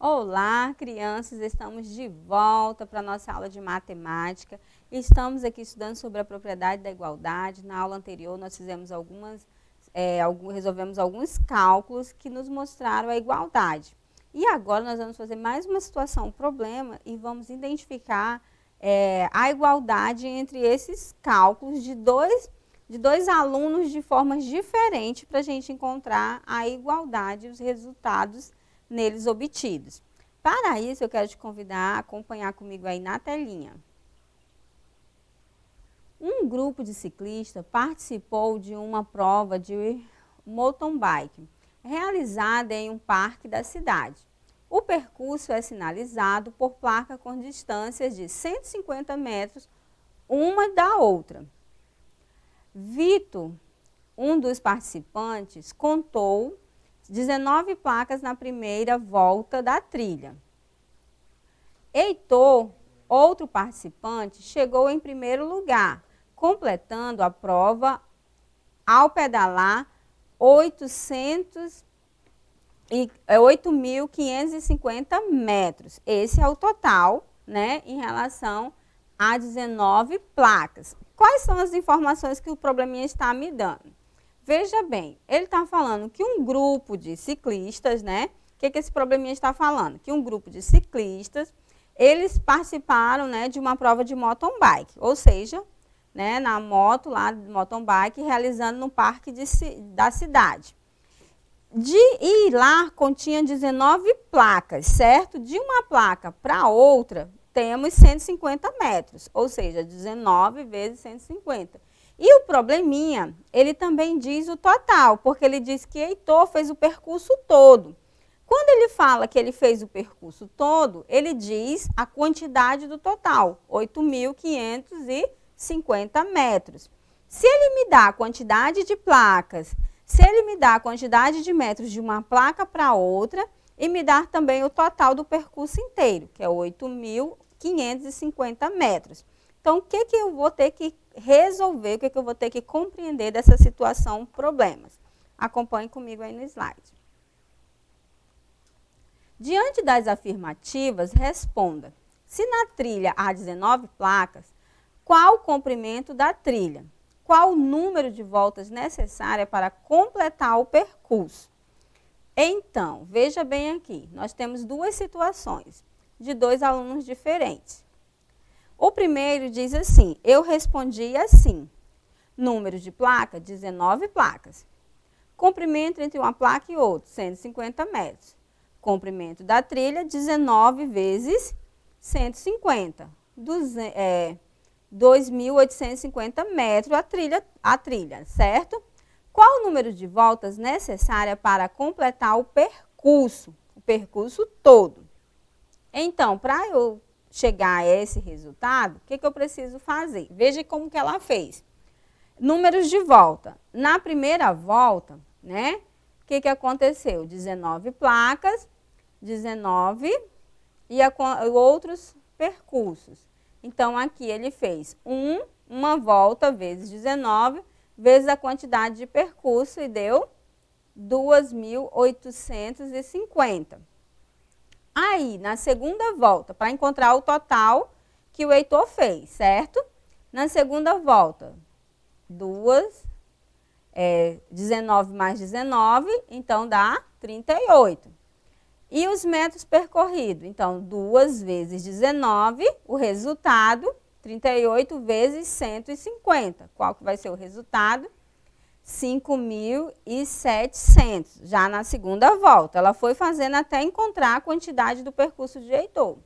Olá, crianças! Estamos de volta para a nossa aula de matemática. Estamos aqui estudando sobre a propriedade da igualdade. Na aula anterior, nós fizemos resolvemos alguns cálculos que nos mostraram a igualdade. E agora nós vamos fazer mais uma situação, um problema, e vamos identificar a igualdade entre esses cálculos de dois alunos de formas diferentes para a gente encontrar a igualdade e os resultados neles obtidos. Para isso, eu quero te convidar a acompanhar comigo aí na telinha. Um grupo de ciclistas participou de uma prova de mountain bike, realizada em um parque da cidade. O percurso é sinalizado por placa com distâncias de 150 metros uma da outra. Vitor, um dos participantes, contou 19 placas na primeira volta da trilha. Heitor, outro participante, chegou em primeiro lugar, completando a prova ao pedalar 8.550 metros. Esse é o total, né, em relação a 19 placas. Quais são as informações que o probleminha está me dando? Veja bem, ele está falando que um grupo de ciclistas, né? O que esse probleminha está falando? Que um grupo de ciclistas, eles participaram, né, de uma prova de mountain bike, ou seja, né, na moto lá, mountain bike, realizando no parque da cidade. E lá continha 19 placas, certo? De uma placa para outra, temos 150 metros, ou seja, 19 vezes 150. E o probleminha, ele também diz o total, porque ele diz que Heitor fez o percurso todo. Quando ele fala que ele fez o percurso todo, ele diz a quantidade do total, 8.550 metros. Se ele me dá a quantidade de placas, se ele me dá a quantidade de metros de uma placa para outra, e me dar também o total do percurso inteiro, que é 8.550 metros. Então, o que eu vou ter que resolver, o que eu vou ter que compreender dessa situação, problemas? Acompanhe comigo aí no slide. Diante das afirmativas, responda. Se na trilha há 19 placas, qual o comprimento da trilha? Qual o número de voltas necessária para completar o percurso? Então, veja bem aqui, nós temos duas situações de dois alunos diferentes. O primeiro diz assim, eu respondi assim, número de placa, 19 placas. Comprimento entre uma placa e outra, 150 metros. Comprimento da trilha, 19 vezes 150, 2.850 metros a trilha, certo? Qual o número de voltas necessária para completar o percurso todo? Então, para eu chegar a esse resultado, o que eu preciso fazer? Veja como que ela fez. Números de volta. Na primeira volta, né, o que aconteceu? 19 placas, 19 e outros percursos. Então, aqui ele fez uma volta vezes 19, vezes a quantidade de percurso e deu 2.850. Aí, na segunda volta, para encontrar o total que o Heitor fez, certo? Na segunda volta, 19 mais 19, então dá 38. E os metros percorridos? Então, 2 vezes 19, o resultado, 38 vezes 150. Qual que vai ser o resultado? 5.700, já na segunda volta. Ela foi fazendo até encontrar a quantidade do percurso de Heitor.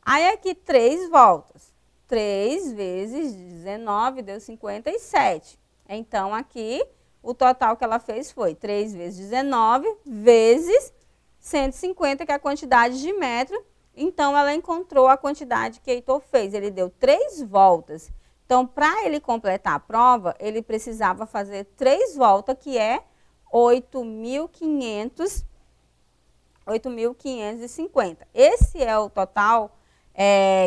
Aí aqui 3 voltas. 3 vezes 19 deu 57. Então aqui o total que ela fez foi 3 vezes 19 vezes 150, que é a quantidade de metro. Então ela encontrou a quantidade que Heitor fez. Ele deu 3 voltas. Então, para ele completar a prova, ele precisava fazer 3 voltas, que é 8.550. Esse é o total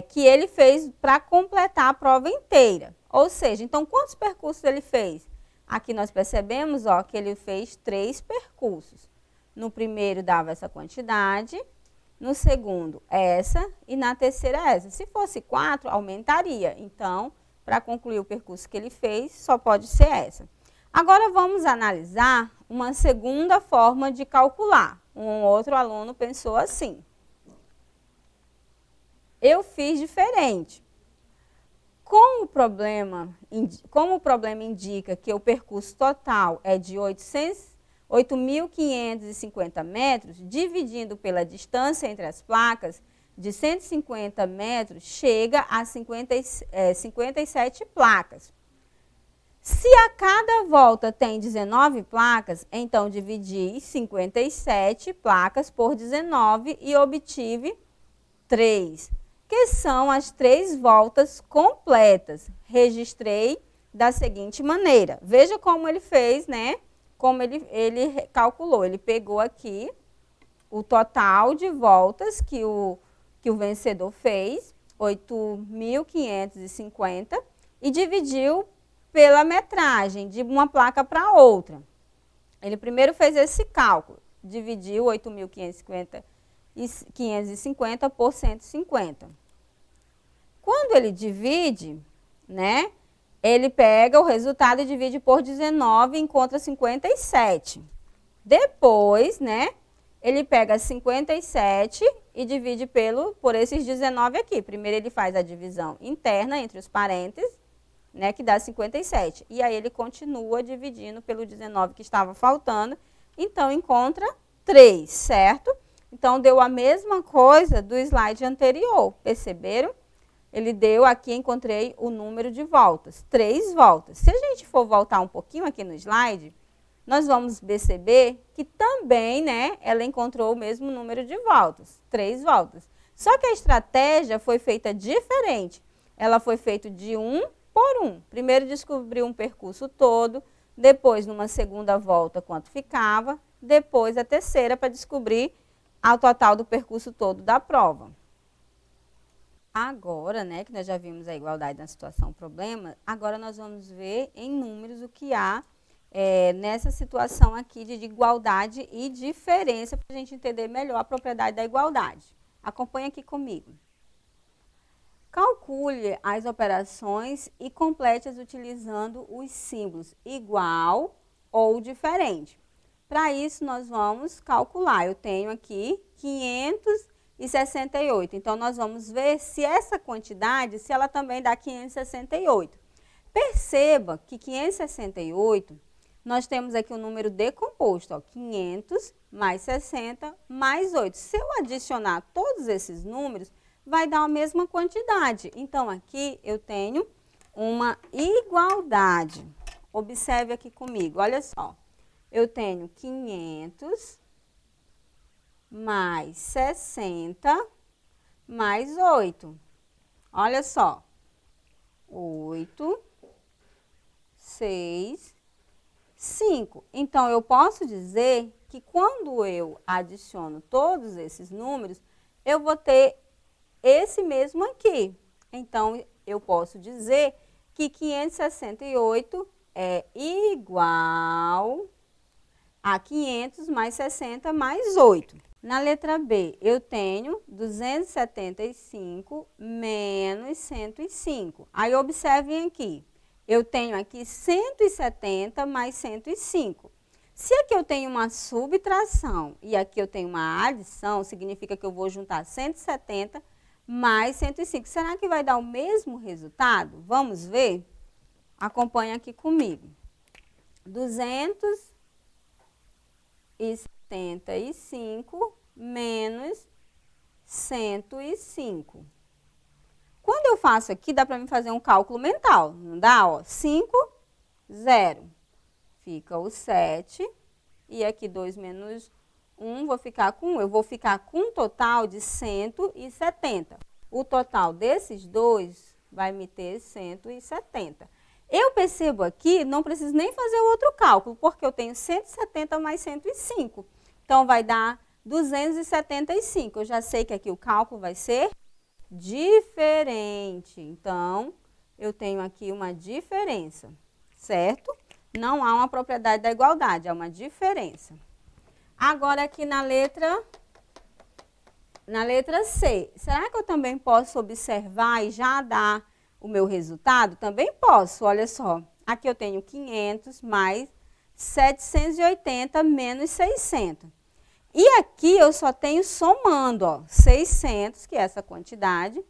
que ele fez para completar a prova inteira. Ou seja, então, quantos percursos ele fez? Aqui nós percebemos, que ele fez 3 percursos. No primeiro dava essa quantidade, no segundo essa e na terceira essa. Se fosse 4, aumentaria. Então, para concluir o percurso que ele fez, só pode ser essa. Agora vamos analisar uma segunda forma de calcular. Um outro aluno pensou assim: eu fiz diferente. Como o problema indica que o percurso total é de 8.550 metros, dividindo pela distância entre as placas de 150 metros, chega a 57 placas. Se a cada volta tem 19 placas, então dividi 57 placas por 19 e obtive 3, que são as 3 voltas completas. Registrei da seguinte maneira. Veja como ele fez, né? Como ele calculou. Ele pegou aqui o total de voltas que o vencedor fez, 8.550, e dividiu pela metragem de uma placa para outra. Ele primeiro fez esse cálculo, dividiu 8.550 por 150. Quando ele divide, né, ele pega o resultado e divide por 19 e encontra 57. Depois, né, ele pega 57 e divide por esses 19 aqui. Primeiro ele faz a divisão interna entre os parênteses, né, que dá 57. E aí ele continua dividindo pelo 19 que estava faltando. Então, encontra 3, certo? Então, deu a mesma coisa do slide anterior. Perceberam? Ele deu aqui, encontrei o número de voltas. 3 voltas. Se a gente for voltar um pouquinho aqui no slide, nós vamos perceber que também, né, ela encontrou o mesmo número de voltas. 3 voltas. Só que a estratégia foi feita diferente. Ela foi feita de 1 por 1. Primeiro descobriu um percurso todo, depois numa segunda volta quanto ficava, depois a terceira para descobrir o total do percurso todo da prova. Agora, né, que nós já vimos a igualdade na situação problema, agora nós vamos ver em números o que há nessa situação aqui de igualdade e diferença para a gente entender melhor a propriedade da igualdade. Acompanhe aqui comigo. Calcule as operações e complete-as utilizando os símbolos igual ou diferente. Para isso, nós vamos calcular. Eu tenho aqui 568. Então, nós vamos ver se essa quantidade, se ela também dá 568. Perceba que 568, nós temos aqui um número decomposto, ó, 500 mais 60 mais 8. Se eu adicionar todos esses números, vai dar a mesma quantidade. Então, aqui eu tenho uma igualdade. Observe aqui comigo, olha só. Eu tenho 500 mais 60 mais 8. Olha só. 8, 6, 5. Então, eu posso dizer que quando eu adiciono todos esses números, eu vou ter esse mesmo aqui. Então, eu posso dizer que 568 é igual a 500 mais 60 mais 8. Na letra B, eu tenho 275 menos 105. Aí, observem aqui. Eu tenho aqui 170 mais 105. Se aqui eu tenho uma subtração e aqui eu tenho uma adição, significa que eu vou juntar 170 mais 105. Será que vai dar o mesmo resultado? Vamos ver? Acompanha aqui comigo. 275 menos 105. Quando eu faço aqui, dá para mim fazer um cálculo mental, não dá? Ó, 5, 0. Fica o 7. E aqui 2 menos 1, vou ficar com 1. Eu vou ficar com um total de 170. O total desses dois vai me ter 170. Eu percebo aqui, não preciso nem fazer o outro cálculo, porque eu tenho 170 mais 105. Então, vai dar 275. Eu já sei que aqui o cálculo vai ser diferente. Então, eu tenho aqui uma diferença, certo? Não há uma propriedade da igualdade, é uma diferença. Agora, aqui na letra Na letra C, será que eu também posso observar e já dar o meu resultado? Também posso, olha só. Aqui eu tenho 500 mais 780 menos 600. E aqui eu só tenho somando, ó, 600, que é essa quantidade,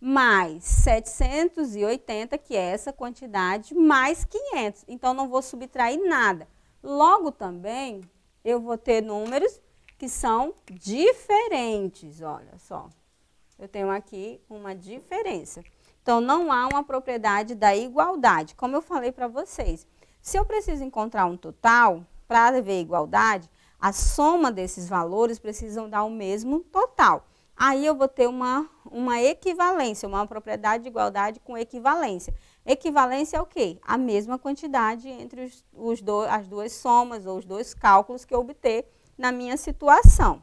mais 780, que é essa quantidade, mais 500. Então, não vou subtrair nada. Logo, também, eu vou ter números que são diferentes, olha só. Eu tenho aqui uma diferença. Então, não há uma propriedade da igualdade. Como eu falei para vocês, se eu preciso encontrar um total, para haver igualdade, a soma desses valores precisam dar o mesmo total. Aí eu vou ter uma equivalência, uma propriedade de igualdade com equivalência. Equivalência é o quê? A mesma quantidade entre as duas somas ou os dois cálculos que eu obter na minha situação,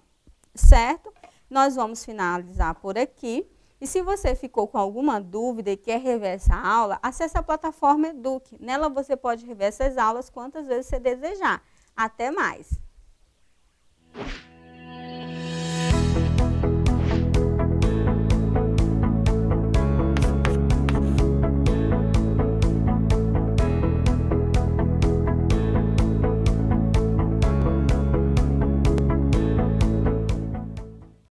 certo? Nós vamos finalizar por aqui. E se você ficou com alguma dúvida e quer rever essa aula, acesse a plataforma Eduque. Nela você pode rever essas aulas quantas vezes você desejar. Até mais!